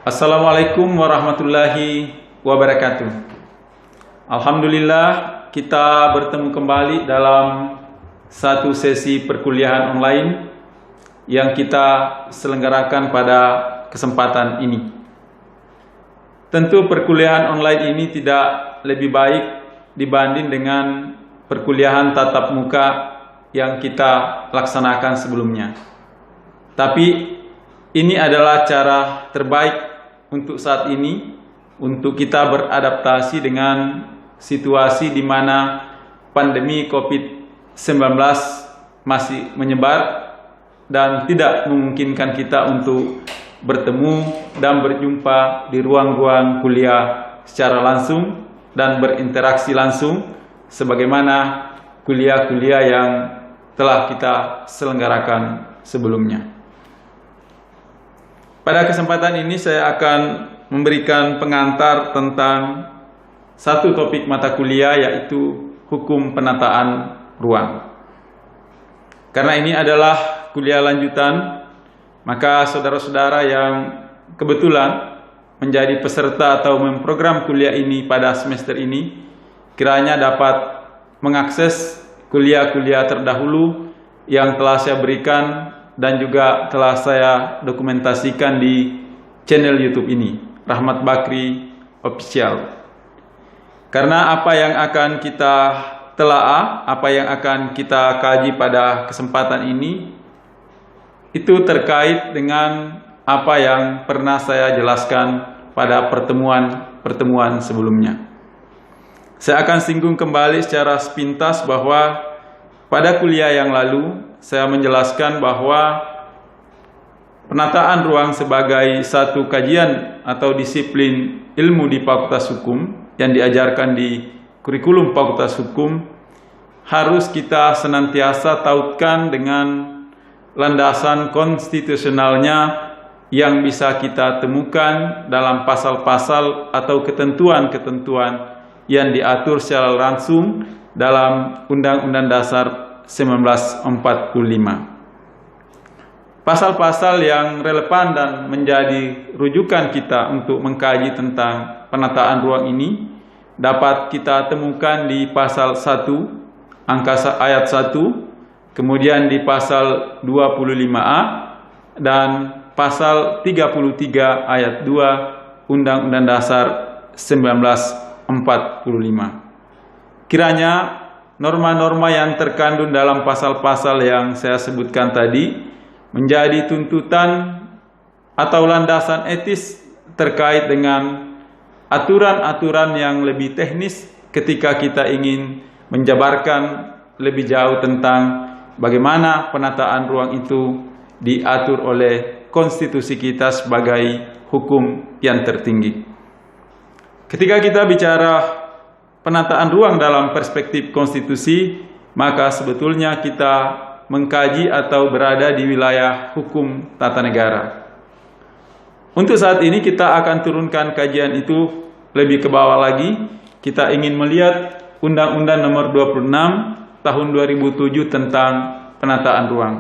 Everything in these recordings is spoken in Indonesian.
Assalamualaikum warahmatullahi wabarakatuh. Alhamdulillah, kita bertemu kembali dalam satu sesi perkuliahan online yang kita selenggarakan pada kesempatan ini. Tentu perkuliahan online ini tidak lebih baik dibanding dengan perkuliahan tatap muka yang kita laksanakan sebelumnya. Tapi ini adalah cara terbaik untuk saat ini, untuk kita beradaptasi dengan situasi di mana pandemi COVID-19 masih menyebar dan tidak memungkinkan kita untuk bertemu dan berjumpa di ruang-ruang kuliah secara langsung dan berinteraksi langsung sebagaimana kuliah-kuliah yang telah kita selenggarakan sebelumnya. Pada kesempatan ini saya akan memberikan pengantar tentang satu topik mata kuliah, yaitu hukum penataan ruang. Karena ini adalah kuliah lanjutan, maka saudara-saudara yang kebetulan menjadi peserta atau memprogram kuliah ini pada semester ini kiranya dapat mengakses kuliah-kuliah terdahulu yang telah saya berikan dan juga telah saya dokumentasikan di channel YouTube ini, Rahmat Bakri Official. Karena apa yang akan kita telaah, apa yang akan kita kaji pada kesempatan ini, itu terkait dengan apa yang pernah saya jelaskan pada pertemuan sebelumnya. Saya akan singgung kembali secara sepintas bahwa pada kuliah yang lalu saya menjelaskan bahwa penataan ruang sebagai satu kajian atau disiplin ilmu di Fakultas Hukum yang diajarkan di kurikulum Fakultas Hukum harus kita senantiasa tautkan dengan landasan konstitusionalnya yang bisa kita temukan dalam pasal-pasal atau ketentuan-ketentuan yang diatur secara langsung dalam Undang-Undang Dasar 1945. Pasal-pasal yang relevan dan menjadi rujukan kita untuk mengkaji tentang penataan ruang ini dapat kita temukan di pasal 1 ayat 1, kemudian di pasal 25A dan pasal 33 ayat 2 Undang-Undang Dasar 1945. Kiranya norma-norma yang terkandung dalam pasal-pasal yang saya sebutkan tadi menjadi tuntutan atau landasan etis terkait dengan aturan-aturan yang lebih teknis ketika kita ingin menjabarkan lebih jauh tentang bagaimana penataan ruang itu diatur oleh konstitusi kita sebagai hukum yang tertinggi. Ketika kita bicara penataan ruang dalam perspektif konstitusi, maka sebetulnya kita mengkaji atau berada di wilayah hukum tata negara. Untuk saat ini kita akan turunkan kajian itu lebih ke bawah lagi. Kita ingin melihat Undang-Undang Nomor 26 Tahun 2007 tentang penataan ruang.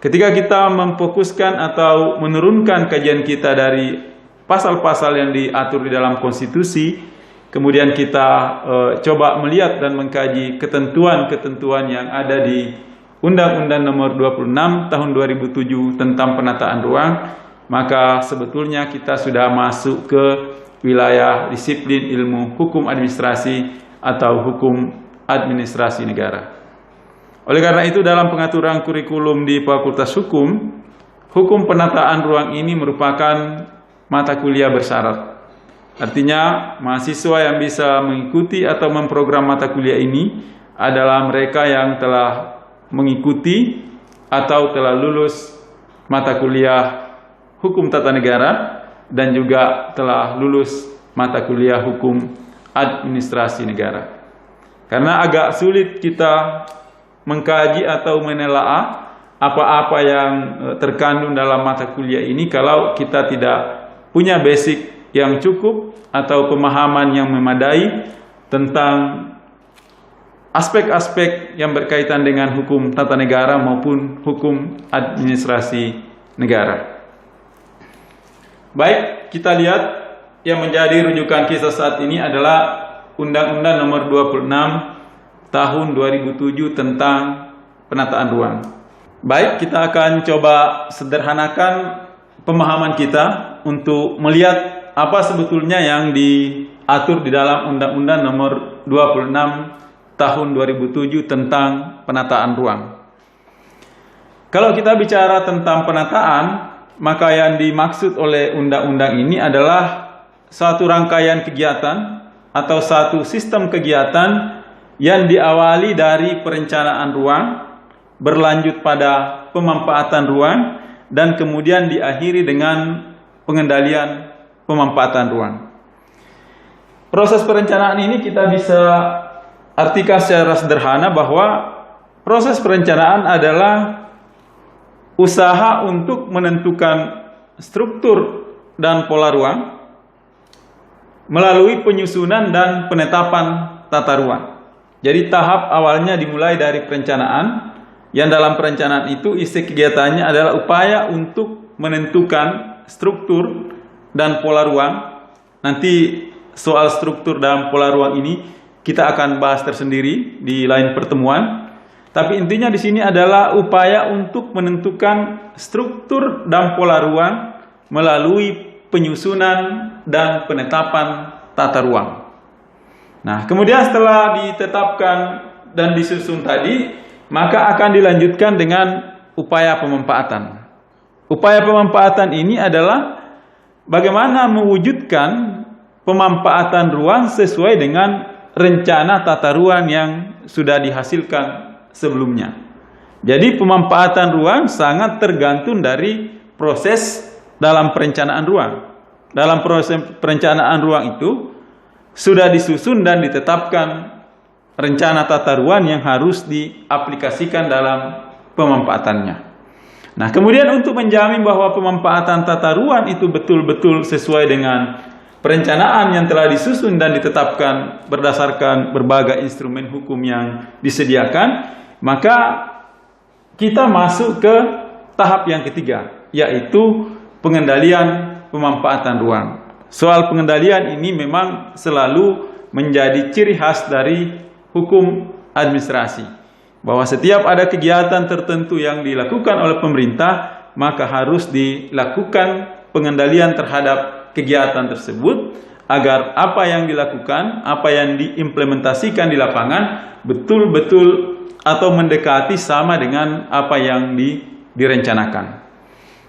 Ketika kita memfokuskan atau menurunkan kajian kita dari pasal-pasal yang diatur di dalam konstitusi, kemudian kita coba melihat dan mengkaji ketentuan-ketentuan yang ada di Undang-Undang Nomor 26 Tahun 2007 tentang penataan ruang, maka sebetulnya kita sudah masuk ke wilayah disiplin ilmu hukum administrasi atau hukum administrasi negara. Oleh karena itu, dalam pengaturan kurikulum di Fakultas Hukum, hukum penataan ruang ini merupakan mata kuliah bersyarat. Artinya, mahasiswa yang bisa mengikuti atau memprogram mata kuliah ini adalah mereka yang telah mengikuti atau telah lulus mata kuliah hukum tata negara dan juga telah lulus mata kuliah hukum administrasi negara. Karena agak sulit kita mengkaji atau menelaah apa-apa yang terkandung dalam mata kuliah ini kalau kita tidak punya basic yang cukup atau pemahaman yang memadai tentang aspek-aspek yang berkaitan dengan hukum tata negara maupun hukum administrasi negara. Baik, kita lihat yang menjadi rujukan kita saat ini adalah Undang-Undang Nomor 26 Tahun 2007 tentang penataan ruang. Baik, kita akan coba sederhanakan pemahaman kita untuk melihat apa sebetulnya yang diatur di dalam Undang-Undang Nomor 26 Tahun 2007 tentang penataan ruang. Kalau kita bicara tentang penataan, maka yang dimaksud oleh undang-undang ini adalah suatu rangkaian kegiatan atau satu sistem kegiatan yang diawali dari perencanaan ruang, berlanjut pada pemanfaatan ruang, dan kemudian diakhiri dengan pengendalian pemanfaatan ruang. Proses perencanaan ini kita bisa artikan secara sederhana bahwa proses perencanaan adalah usaha untuk menentukan struktur dan pola ruang melalui penyusunan dan penetapan tata ruang. Jadi tahap awalnya dimulai dari perencanaan, yang dalam perencanaan itu isi kegiatannya adalah upaya untuk menentukan struktur dan pola ruang. Nanti soal struktur dan pola ruang ini kita akan bahas tersendiri di lain pertemuan. Tapi intinya di sini adalah upaya untuk menentukan struktur dan pola ruang melalui penyusunan dan penetapan tata ruang. Nah, kemudian setelah ditetapkan dan disusun tadi, maka akan dilanjutkan dengan upaya pemanfaatan. Upaya pemanfaatan ini adalah bagaimana mewujudkan pemanfaatan ruang sesuai dengan rencana tata ruang yang sudah dihasilkan sebelumnya. Jadi pemanfaatan ruang sangat tergantung dari proses dalam perencanaan ruang. Dalam proses perencanaan ruang itu sudah disusun dan ditetapkan rencana tata ruang yang harus diaplikasikan dalam pemanfaatannya. Nah, kemudian untuk menjamin bahwa pemanfaatan tata ruang itu betul-betul sesuai dengan perencanaan yang telah disusun dan ditetapkan berdasarkan berbagai instrumen hukum yang disediakan, maka kita masuk ke tahap yang ketiga, yaitu pengendalian pemanfaatan ruang. Soal pengendalian ini memang selalu menjadi ciri khas dari hukum administrasi, bahwa setiap ada kegiatan tertentu yang dilakukan oleh pemerintah, maka harus dilakukan pengendalian terhadap kegiatan tersebut agar apa yang dilakukan, apa yang diimplementasikan di lapangan betul-betul atau mendekati sama dengan apa yang direncanakan.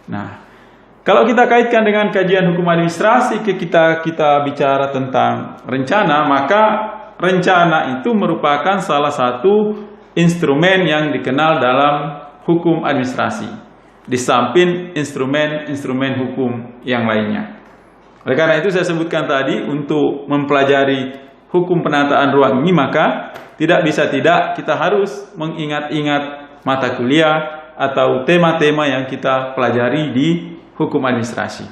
Nah, kalau kita kaitkan dengan kajian hukum administrasi, kita bicara tentang rencana, maka rencana itu merupakan salah satu instrumen yang dikenal dalam hukum administrasi, di samping instrumen hukum yang lainnya. Oleh karena itu saya sebutkan tadi, untuk mempelajari hukum penataan ruang ini, maka tidak bisa tidak kita harus mengingat-ingat mata kuliah atau tema-tema yang kita pelajari di hukum administrasi.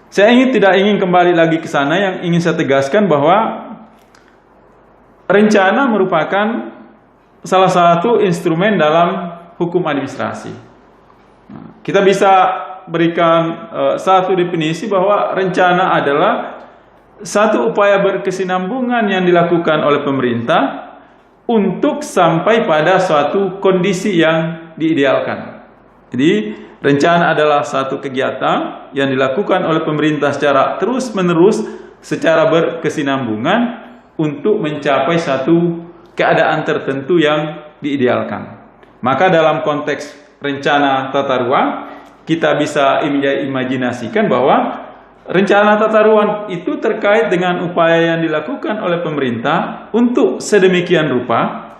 Saya tidak ingin kembali lagi ke sana. Yang ingin saya tegaskan bahwa rencana merupakan salah satu instrumen dalam hukum administrasi. Kita bisa berikan satu definisi bahwa rencana adalah satu upaya berkesinambungan yang dilakukan oleh pemerintah untuk sampai pada suatu kondisi yang diidealkan. Jadi rencana adalah satu kegiatan yang dilakukan oleh pemerintah secara terus-menerus, secara berkesinambungan untuk mencapai satu keadaan tertentu yang diidealkan. Maka dalam konteks rencana tata ruang, kita bisa imajinasikan bahwa rencana tata ruang itu terkait dengan upaya yang dilakukan oleh pemerintah untuk sedemikian rupa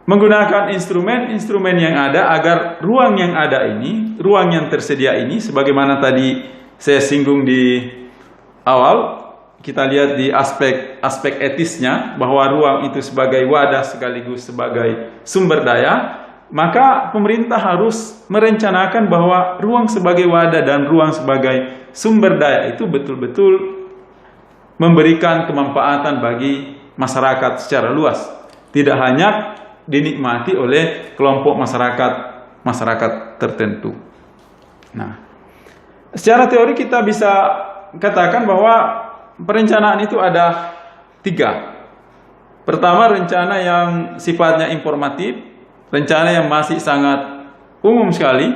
menggunakan instrumen-instrumen yang ada agar ruang yang ada ini, ruang yang tersedia ini, sebagaimana tadi saya singgung di awal, kita lihat di aspek etisnya bahwa ruang itu sebagai wadah sekaligus sebagai sumber daya, maka pemerintah harus merencanakan bahwa ruang sebagai wadah dan ruang sebagai sumber daya itu betul-betul memberikan kemanfaatan bagi masyarakat secara luas, tidak hanya dinikmati oleh kelompok masyarakat tertentu. Nah, Secara teori kita bisa katakan bahwa perencanaan itu ada 3. Pertama, rencana yang sifatnya informatif, rencana yang masih sangat umum sekali.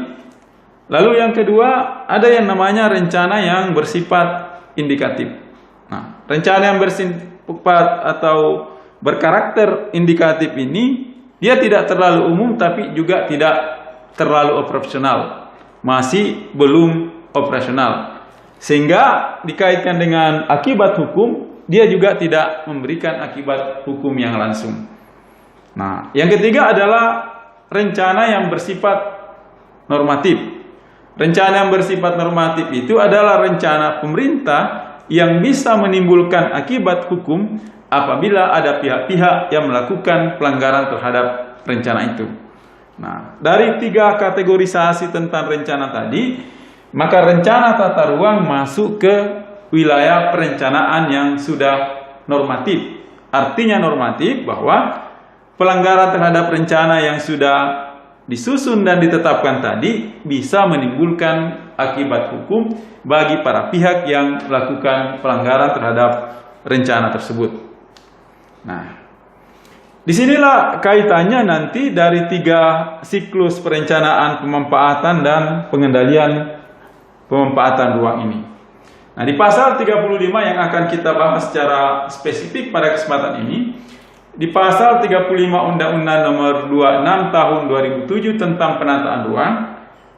Lalu yang kedua, ada yang namanya rencana yang bersifat indikatif. Nah, rencana yang bersifat atau berkarakter indikatif ini, dia tidak terlalu umum tapi juga tidak terlalu operasional. Masih belum operasional. Sehingga dikaitkan dengan akibat hukum, dia juga tidak memberikan akibat hukum yang langsung. Nah, yang ketiga adalah rencana yang bersifat normatif. Rencana yang bersifat normatif itu adalah rencana pemerintah yang bisa menimbulkan akibat hukum apabila ada pihak-pihak yang melakukan pelanggaran terhadap rencana itu. Nah, dari 3 kategorisasi tentang rencana tadi, maka rencana tata ruang masuk ke wilayah perencanaan yang sudah normatif. Artinya normatif bahwa pelanggaran terhadap rencana yang sudah disusun dan ditetapkan tadi bisa menimbulkan akibat hukum bagi para pihak yang melakukan pelanggaran terhadap rencana tersebut. Nah, disinilah kaitannya nanti dari 3 siklus perencanaan, pemanfaatan, dan pengendalian pemanfaatan ruang ini. Nah, di pasal 35 yang akan kita bahas secara spesifik pada kesempatan ini, di pasal 35 Undang-Undang Nomor 26 Tahun 2007 tentang penataan ruang,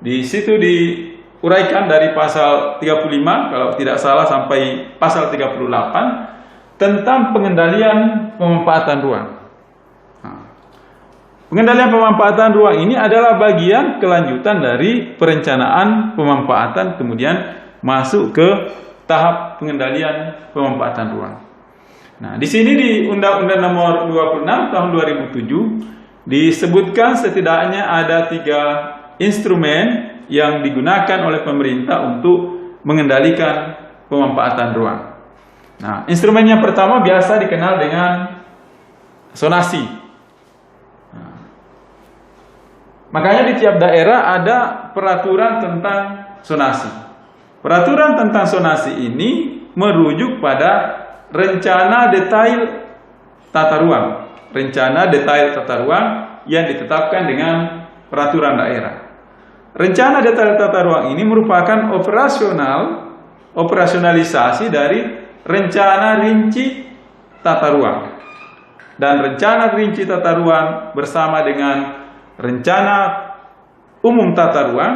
di situ diuraikan dari pasal 35 kalau tidak salah sampai pasal 38 tentang pengendalian pemanfaatan ruang. Nah, pengendalian pemanfaatan ruang ini adalah bagian kelanjutan dari perencanaan pemanfaatan kemudian masuk ke tahap pengendalian pemanfaatan ruang. Nah, di sini di Undang-Undang Nomor 26 Tahun 2007 disebutkan setidaknya ada 3 instrumen yang digunakan oleh pemerintah untuk mengendalikan pemanfaatan ruang. Nah, instrumen yang pertama biasa dikenal dengan zonasi. Nah, makanya di tiap daerah ada peraturan tentang zonasi. Peraturan tentang zonasi ini merujuk pada rencana detail tata ruang. Rencana detail tata ruang yang ditetapkan dengan peraturan daerah. Rencana detail tata ruang ini merupakan operasionalisasi dari rencana rinci tata ruang. Dan rencana rinci tata ruang bersama dengan rencana umum tata ruang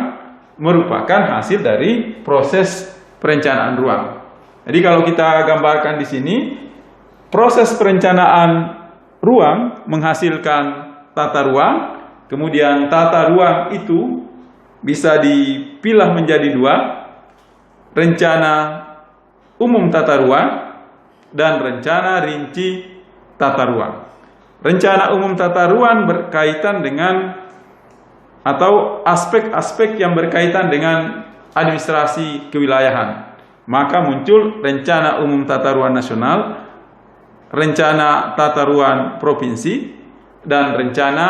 merupakan hasil dari proses perencanaan ruang. Jadi kalau kita gambarkan di sini, proses perencanaan ruang menghasilkan tata ruang, kemudian tata ruang itu bisa dipilah menjadi 2, rencana umum tata ruang dan rencana rinci tata ruang. Rencana umum tata ruang berkaitan dengan atau aspek-aspek yang berkaitan dengan administrasi kewilayahan. Maka muncul rencana umum tata ruang nasional, rencana tata ruang provinsi, dan rencana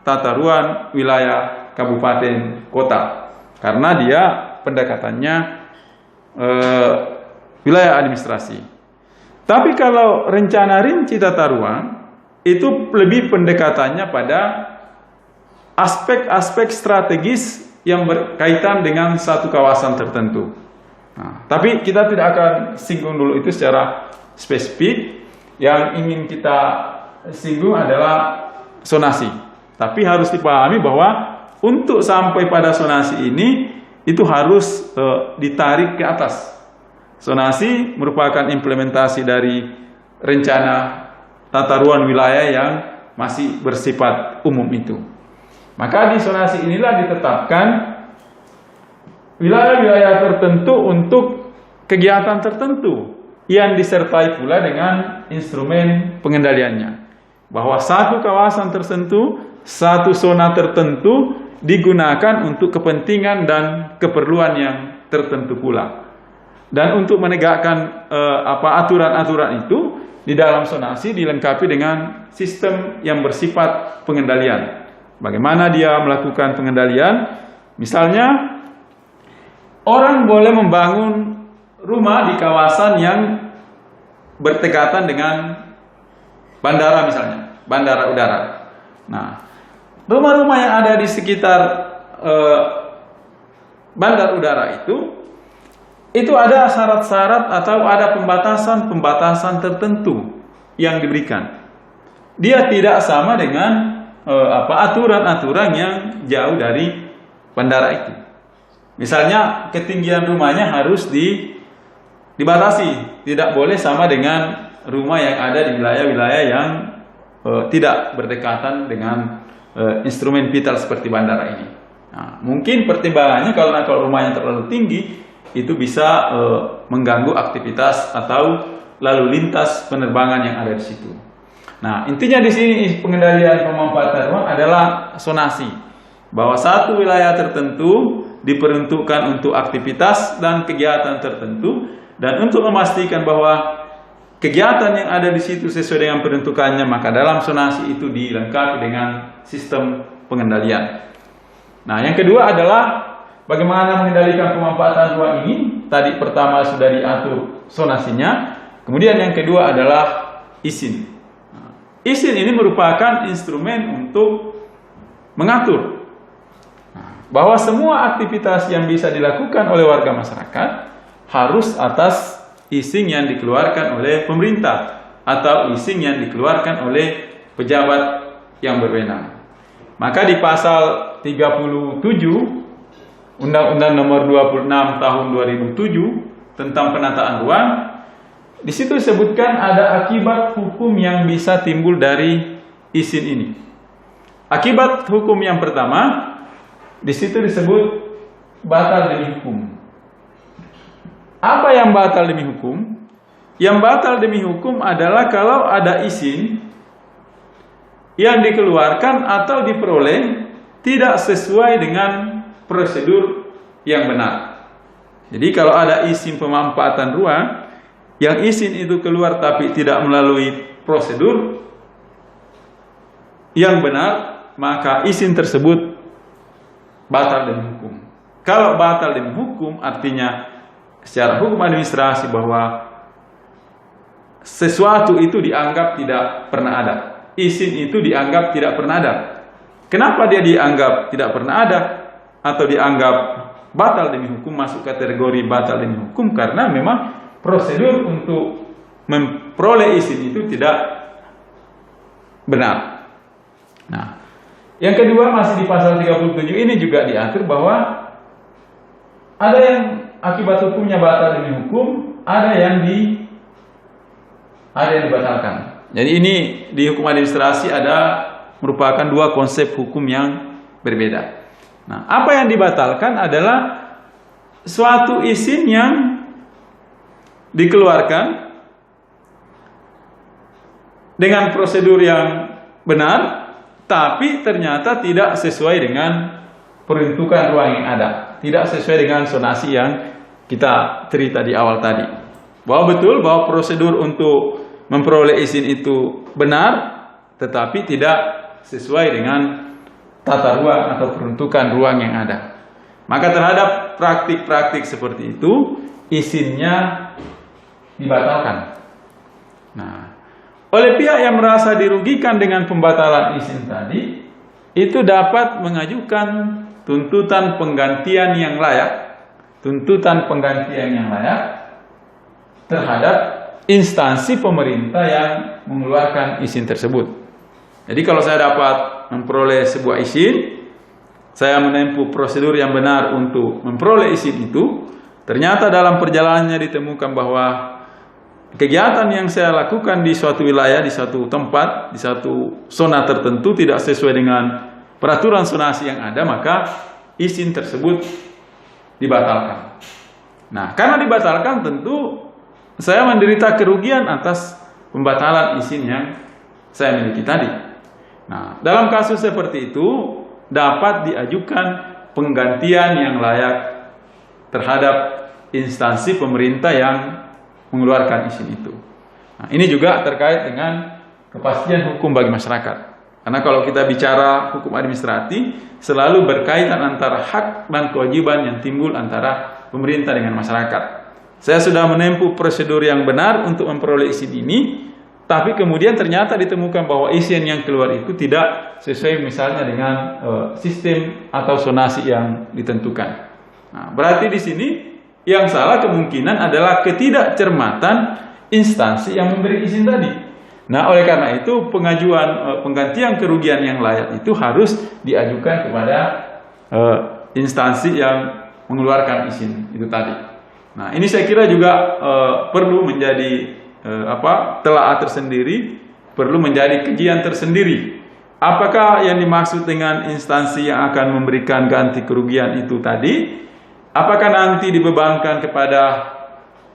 tata ruang wilayah kabupaten kota. Karena dia pendekatannya wilayah administrasi. Tapi kalau rencana rinci tata ruang itu lebih pendekatannya pada aspek-aspek strategis yang berkaitan dengan satu kawasan tertentu. Nah, tapi kita tidak akan singgung dulu itu secara spesifik. Yang ingin kita singgung adalah zonasi. Tapi harus dipahami bahwa untuk sampai pada zonasi ini itu harus ditarik ke atas. Zonasi merupakan implementasi dari rencana tata ruang wilayah yang masih bersifat umum itu. Maka di zonasi inilah ditetapkan wilayah-wilayah tertentu untuk kegiatan tertentu yang disertai pula dengan instrumen pengendaliannya. Bahwa satu kawasan tertentu, satu zona tertentu digunakan untuk kepentingan dan keperluan yang tertentu pula. Dan untuk menegakkan aturan-aturan itu di dalam zonasi dilengkapi dengan sistem yang bersifat pengendalian. Bagaimana dia melakukan pengendalian? Misalnya orang boleh membangun rumah di kawasan yang berdekatan dengan bandara misalnya, bandara udara. Nah, rumah-rumah yang ada di sekitar bandar udara itu ada syarat-syarat atau ada pembatasan-pembatasan tertentu yang diberikan. Dia tidak sama dengan aturan-aturan yang jauh dari bandara itu. Misalnya ketinggian rumahnya harus dibatasi, tidak boleh sama dengan rumah yang ada di wilayah-wilayah yang tidak berdekatan dengan instrumen vital seperti bandara ini. Nah, mungkin pertimbangannya kalau rumahnya terlalu tinggi itu bisa mengganggu aktivitas atau lalu lintas penerbangan yang ada di situ. Nah, intinya di sini pengendalian pemanfaatan ruang adalah zonasi, bahwa satu wilayah tertentu diperuntukkan untuk aktivitas dan kegiatan tertentu, dan untuk memastikan bahwa kegiatan yang ada di situ sesuai dengan peruntukannya, maka dalam zonasi itu dilengkapi dengan sistem pengendalian. Nah, yang kedua adalah bagaimana mengendalikan pemanfaatan ruang ini. Tadi pertama sudah diatur zonasinya, kemudian yang kedua adalah izin. Izin ini merupakan instrumen untuk mengatur bahwa semua aktivitas yang bisa dilakukan oleh warga masyarakat harus atas izin yang dikeluarkan oleh pemerintah atau izin yang dikeluarkan oleh pejabat yang berwenang. Maka di pasal 37 Undang-Undang Nomor 26 Tahun 2007 tentang penataan ruang, di situ disebutkan ada akibat hukum yang bisa timbul dari izin ini. Akibat hukum yang pertama, di situ disebut batal demi hukum. Apa yang batal demi hukum? Yang batal demi hukum adalah kalau ada izin yang dikeluarkan atau diperoleh tidak sesuai dengan prosedur yang benar. Jadi kalau ada izin pemanfaatan ruang, yang izin itu keluar tapi tidak melalui prosedur yang benar, maka izin tersebut batal demi hukum. Kalau batal demi hukum artinya secara hukum administrasi bahwa sesuatu itu dianggap tidak pernah ada. Izin itu dianggap tidak pernah ada. Kenapa dia dianggap tidak pernah ada atau dianggap batal demi hukum, masuk kategori batal demi hukum? Karena memang prosedur untuk memperoleh izin itu tidak benar. Nah, yang kedua masih di pasal 37 ini juga diatur bahwa ada yang akibat hukumnya batal demi hukum, ada yang dibatalkan. Jadi ini di hukum administrasi merupakan dua konsep hukum yang berbeda. Nah, apa yang dibatalkan adalah suatu izin yang dikeluarkan dengan prosedur yang benar, tapi ternyata tidak sesuai dengan peruntukan ruang yang ada, tidak sesuai dengan zonasi yang kita cerita di awal tadi. Bahwa betul bahwa prosedur untuk memperoleh izin itu benar, tetapi tidak sesuai dengan tata ruang atau peruntukan ruang yang ada. Maka terhadap praktik-praktik seperti itu, izinnya dibatalkan. Nah, oleh pihak yang merasa dirugikan dengan pembatalan izin tadi, itu dapat mengajukan tuntutan penggantian yang layak, terhadap instansi pemerintah yang mengeluarkan izin tersebut. Jadi kalau saya dapat memperoleh sebuah izin, saya menempuh prosedur yang benar untuk memperoleh izin itu, ternyata dalam perjalanannya ditemukan bahwa kegiatan yang saya lakukan di suatu wilayah, di suatu tempat, di suatu zona tertentu tidak sesuai dengan peraturan zonasi yang ada, maka izin tersebut dibatalkan. Nah, karena dibatalkan tentu saya menderita kerugian atas pembatalan izin yang saya miliki tadi. Nah, dalam kasus seperti itu dapat diajukan penggantian yang layak terhadap instansi pemerintah yang mengeluarkan izin itu. Nah, ini juga terkait dengan kepastian hukum bagi masyarakat. Karena kalau kita bicara hukum administratif, selalu berkaitan antara hak dan kewajiban yang timbul antara pemerintah dengan masyarakat. Saya sudah menempuh prosedur yang benar untuk memperoleh izin ini, tapi kemudian ternyata ditemukan bahwa izin yang keluar itu tidak sesuai misalnya dengan sistem atau zonasi yang ditentukan. Nah, berarti di sini yang salah kemungkinan adalah ketidakcermatan instansi yang memberi izin tadi. Nah, oleh karena itu pengajuan penggantian kerugian yang layak itu harus diajukan kepada instansi yang mengeluarkan izin itu tadi. Nah, ini saya kira juga perlu menjadi telaah tersendiri, perlu menjadi kajian tersendiri. Apakah yang dimaksud dengan instansi yang akan memberikan ganti kerugian itu tadi? Apakah nanti dibebankan kepada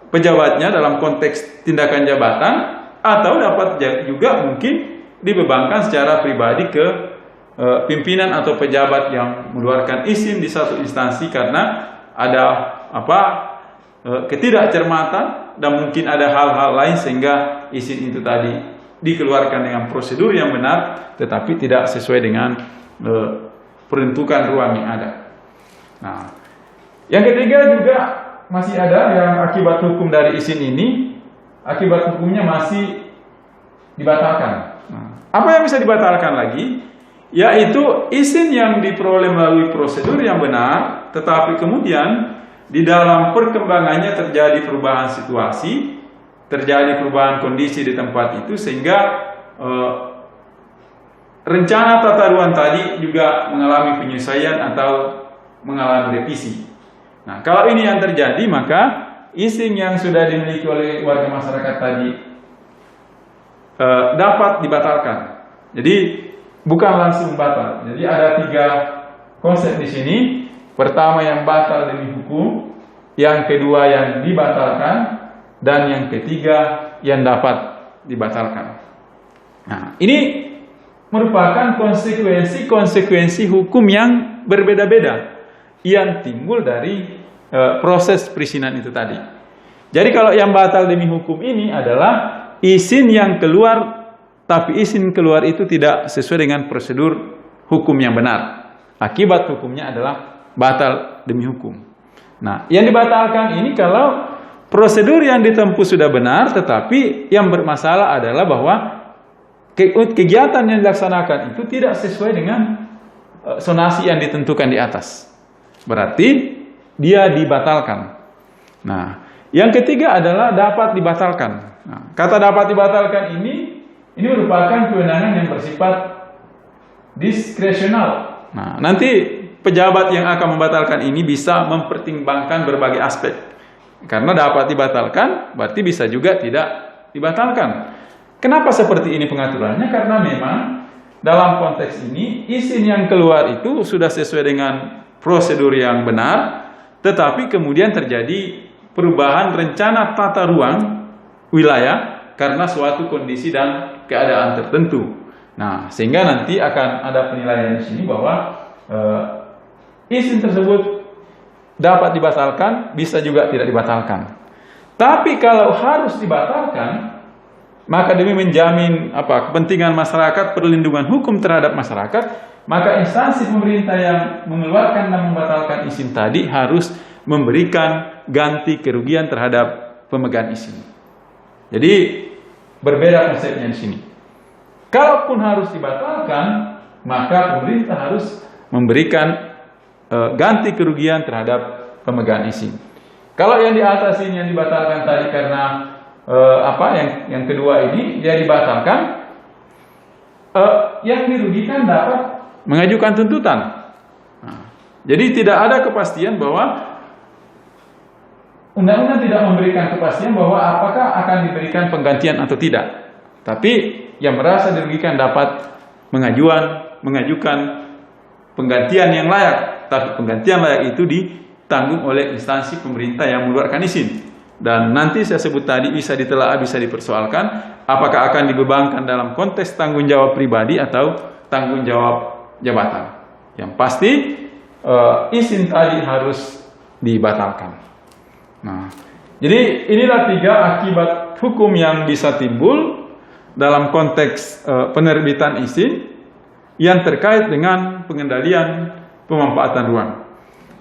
pejabatnya dalam konteks tindakan jabatan, atau dapat juga mungkin dibebankan secara pribadi ke pimpinan atau pejabat yang mengeluarkan izin di satu instansi karena ada ketidakcermatan dan mungkin ada hal-hal lain sehingga izin itu tadi dikeluarkan dengan prosedur yang benar tetapi tidak sesuai dengan peruntukan ruang yang ada. Nah, yang ketiga juga masih ada yang akibat hukum dari izin ini, akibat hukumnya masih dibatalkan. Nah, apa yang bisa dibatalkan lagi? Yaitu izin yang diperoleh melalui prosedur yang benar, tetapi kemudian di dalam perkembangannya terjadi perubahan situasi, terjadi perubahan kondisi di tempat itu sehingga rencana tata ruang tadi juga mengalami penyesuaian atau mengalami revisi. Nah, kalau ini yang terjadi maka izin yang sudah dimiliki oleh warga masyarakat tadi dapat dibatalkan. Jadi bukan langsung batal. Jadi ada 3 konsep di sini. Pertama yang batal demi hukum, yang kedua yang dibatalkan, dan yang ketiga yang dapat dibatalkan. Nah, ini merupakan konsekuensi hukum yang berbeda-beda yang timbul dari proses perizinan itu tadi. Jadi kalau yang batal demi hukum ini adalah izin yang keluar, tapi izin keluar itu tidak sesuai dengan prosedur hukum yang benar. Akibat hukumnya adalah batal demi hukum. Nah, yang dibatalkan ini kalau prosedur yang ditempuh sudah benar, tetapi yang bermasalah adalah bahwa kegiatan yang dilaksanakan itu tidak sesuai dengan zonasi yang ditentukan di atas. Berarti dia dibatalkan. Nah, yang ketiga adalah dapat dibatalkan. Nah, kata dapat dibatalkan ini merupakan kewenangan yang bersifat diskresional. Nah, nanti pejabat yang akan membatalkan ini bisa mempertimbangkan berbagai aspek. Karena dapat dibatalkan, berarti bisa juga tidak dibatalkan. Kenapa seperti ini pengaturannya? Karena memang dalam konteks ini izin yang keluar itu sudah sesuai dengan prosedur yang benar, tetapi kemudian terjadi perubahan rencana tata ruang wilayah karena suatu kondisi dan keadaan tertentu. Nah, sehingga nanti akan ada penilaian di sini bahwa izin tersebut dapat dibatalkan, bisa juga tidak dibatalkan. Tapi kalau harus dibatalkan, maka demi menjamin kepentingan masyarakat, perlindungan hukum terhadap masyarakat, maka instansi pemerintah yang mengeluarkan dan membatalkan izin tadi harus memberikan ganti kerugian terhadap pemegang izin. Jadi berbeda konsepnya di sini. Kalaupun harus dibatalkan, maka pemerintah harus memberikan ganti kerugian terhadap pemegang izin. Kalau yang di atas ini yang dibatalkan tadi karena yang kedua ini dia dibatalkan, yang dirugikan dapat mengajukan tuntutan. Nah, jadi tidak ada kepastian bahwa undang-undang tidak memberikan kepastian bahwa apakah akan diberikan penggantian atau tidak. Tapi yang merasa dirugikan dapat mengajukan penggantian yang layak. Tapi penggantian layak itu ditanggung oleh instansi pemerintah yang mengeluarkan izin. Dan nanti saya sebut tadi bisa ditelaah, bisa dipersoalkan apakah akan dibebankan dalam konteks tanggung jawab pribadi atau tanggung jawab jabatan. Yang pasti izin tadi harus dibatalkan. Nah, jadi inilah 3 akibat hukum yang bisa timbul dalam konteks penerbitan izin yang terkait dengan pengendalian pemanfaatan ruang.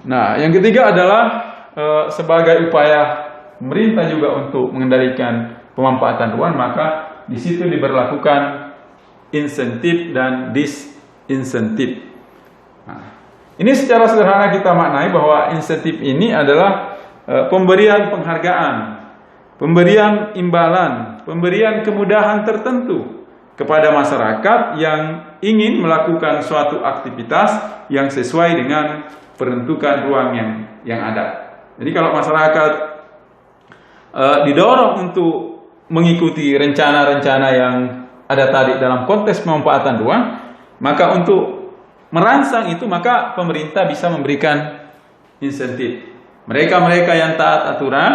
Nah, yang ketiga adalah sebagai upaya pemerintah juga untuk mengendalikan pemanfaatan ruang, maka di situ diberlakukan insentif dan disinsentif. Nah, ini secara sederhana kita maknai bahwa insentif ini adalah pemberian penghargaan, pemberian imbalan, pemberian kemudahan tertentu kepada masyarakat yang ingin melakukan suatu aktivitas yang sesuai dengan peruntukan ruang yang ada. Jadi kalau masyarakat didorong untuk mengikuti rencana-rencana yang ada tadi dalam konteks pemanfaatan ruang, maka untuk merangsang itu maka pemerintah bisa memberikan insentif. Mereka-mereka yang taat aturan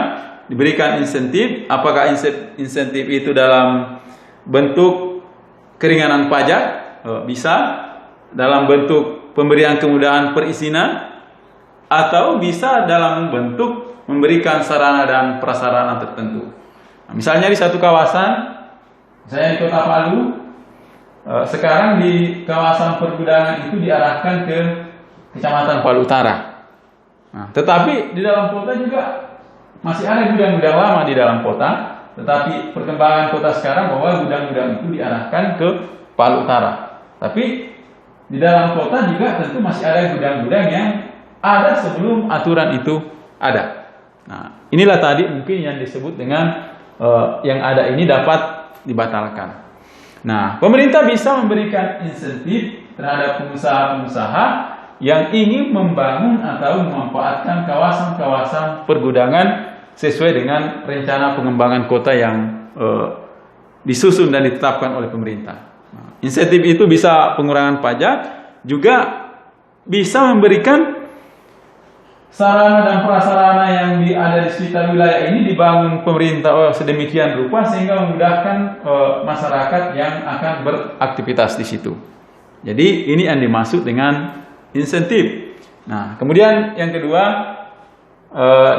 diberikan insentif. Apakah insentif itu dalam bentuk keringanan pajak? Bisa dalam bentuk pemberian kemudahan perizinan, atau bisa dalam bentuk memberikan sarana dan prasarana tertentu. Nah, misalnya di satu kawasan, saya di Kota Palu, sekarang di kawasan pergudangan itu diarahkan ke Kecamatan Palu Utara. Nah, tetapi di dalam kota juga masih ada gudang-gudang lama di dalam kota, tetapi perkembangan kota sekarang bahwa gudang-gudang itu diarahkan ke Palu Utara. Tapi di dalam kota juga tentu masih ada gudang-gudang yang ada sebelum aturan itu ada. Nah, inilah tadi mungkin yang disebut dengan yang ada ini dapat dibatalkan. Nah, pemerintah bisa memberikan insentif terhadap pengusaha-pengusaha yang ingin membangun atau memanfaatkan kawasan-kawasan pergudangan sesuai dengan rencana pengembangan kota yang disusun dan ditetapkan oleh pemerintah. Nah, insentif itu bisa pengurangan pajak, juga bisa memberikan sarana dan prasarana yang ada di sekitar wilayah ini dibangun pemerintah sedemikian rupa sehingga memudahkan masyarakat yang akan beraktivitas di situ. Jadi ini yang dimaksud dengan insentif. Nah, kemudian yang kedua,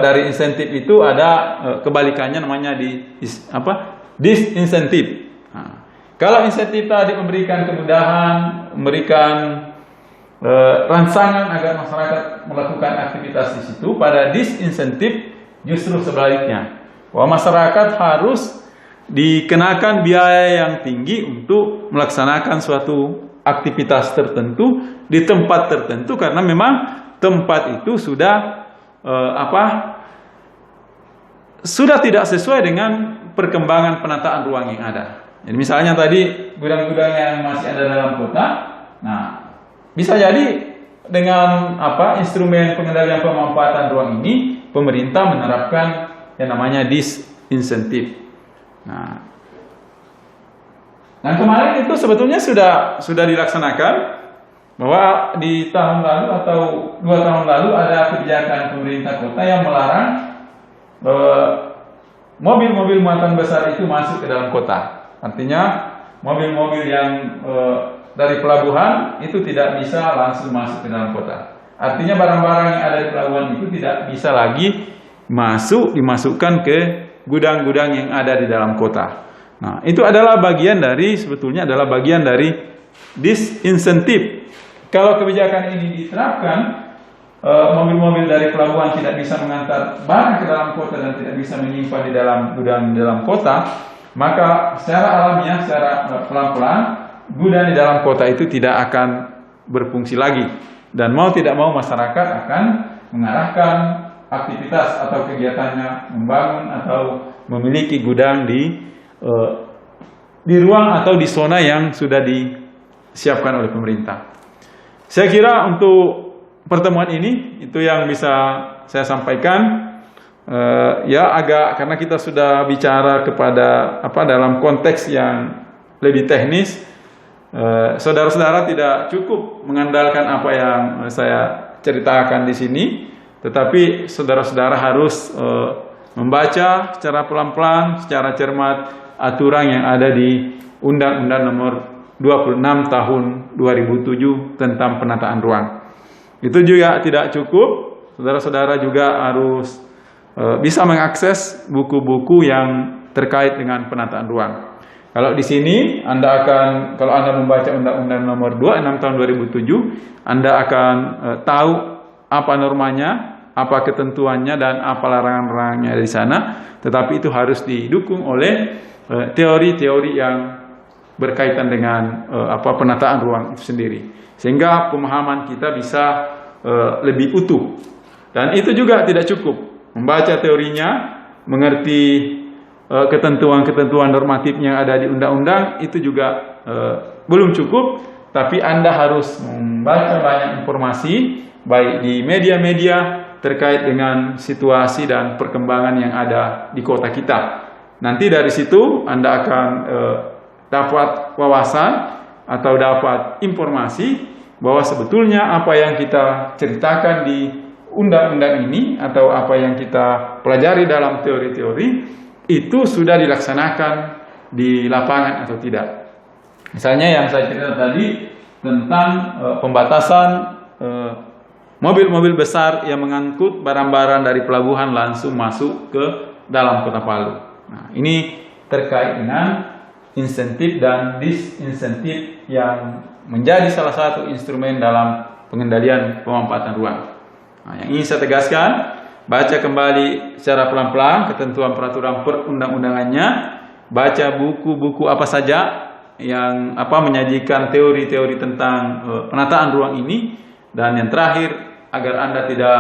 dari insentif itu ada kebalikannya, namanya disinsentif. Nah, kalau insentif tadi memberikan kemudahan, memberikan rangsangan agar masyarakat melakukan aktivitas di situ, pada disinsentif justru sebaliknya, bahwa masyarakat harus dikenakan biaya yang tinggi untuk melaksanakan suatu aktivitas tertentu di tempat tertentu, karena memang tempat itu sudah sudah tidak sesuai dengan perkembangan penataan ruang yang ada. Jadi misalnya tadi gudang-gudang yang masih ada dalam kota, nah bisa jadi dengan instrumen pengendalian pemanfaatan ruang ini pemerintah menerapkan yang namanya disinsentif. Nah, dan kemarin itu sebetulnya sudah dilaksanakan, bahwa di tahun lalu atau 2 tahun lalu ada kebijakan pemerintah kota yang melarang mobil-mobil muatan besar itu masuk ke dalam kota. Artinya mobil-mobil yang dari pelabuhan itu tidak bisa langsung masuk ke dalam kota. Artinya barang-barang yang ada di pelabuhan itu tidak bisa lagi dimasukkan ke gudang-gudang yang ada di dalam kota. Nah, itu adalah bagian dari disinsentif. Kalau kebijakan ini diterapkan, mobil-mobil dari pelabuhan tidak bisa mengantar barang ke dalam kota dan tidak bisa menyimpan di dalam gudang di dalam kota, maka secara alamiah, secara pelan-pelan gudang di dalam kota itu tidak akan berfungsi lagi, dan mau tidak mau masyarakat akan mengarahkan aktivitas atau kegiatannya membangun atau memiliki gudang di ruang atau di zona yang sudah disiapkan oleh pemerintah. Saya kira untuk pertemuan ini itu yang bisa saya sampaikan. Karena kita sudah bicara kepada dalam konteks yang lebih teknis. Saudara-saudara tidak cukup mengandalkan apa yang saya ceritakan di sini, tetapi saudara-saudara harus membaca secara pelan-pelan, secara cermat aturan yang ada di Undang-Undang Nomor 26 Tahun 2007 tentang penataan ruang. Itu juga tidak cukup, saudara-saudara juga harus bisa mengakses buku-buku yang terkait dengan penataan ruang. Kalau di sini kalau Anda membaca Undang-Undang Nomor 26 Tahun 2007, Anda akan tahu apa normanya, apa ketentuannya dan apa larangan-larangannya di sana, tetapi itu harus didukung oleh teori-teori yang berkaitan dengan penataan ruang itu sendiri, sehingga pemahaman kita bisa lebih utuh. Dan itu juga tidak cukup membaca teorinya, mengerti ketentuan-ketentuan normatif yang ada di undang-undang, itu juga belum cukup, tapi Anda harus membaca banyak informasi baik di media-media terkait dengan situasi dan perkembangan yang ada di kota kita. Nanti dari situ Anda akan dapat wawasan atau dapat informasi bahwa sebetulnya apa yang kita ceritakan di undang-undang ini atau apa yang kita pelajari dalam teori-teori itu sudah dilaksanakan di lapangan atau tidak. Misalnya yang saya cerita tadi tentang pembatasan mobil-mobil besar yang mengangkut barang-barang dari pelabuhan langsung masuk ke dalam kota Palu. Nah, ini terkait dengan insentif dan disinsentif yang menjadi salah satu instrumen dalam pengendalian pemanfaatan ruang. Nah, yang ingin saya tegaskan, baca kembali secara pelan-pelan ketentuan peraturan perundang-undangannya, baca buku-buku apa saja yang menyajikan teori-teori tentang penataan ruang ini, dan yang terakhir agar Anda tidak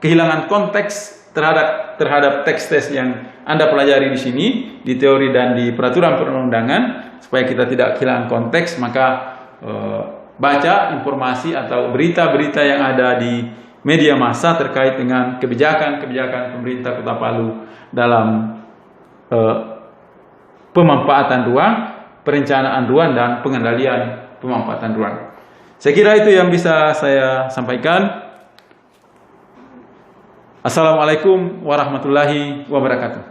kehilangan konteks terhadap teks-teks yang Anda pelajari di sini, di teori dan di peraturan perundang-undangan, supaya kita tidak kehilangan konteks, maka baca informasi atau berita-berita yang ada di media massa terkait dengan kebijakan-kebijakan pemerintah Kota Palu dalam pemanfaatan ruang, perencanaan ruang, dan pengendalian pemanfaatan ruang. Saya kira itu yang bisa saya sampaikan. Assalamualaikum warahmatullahi wabarakatuh.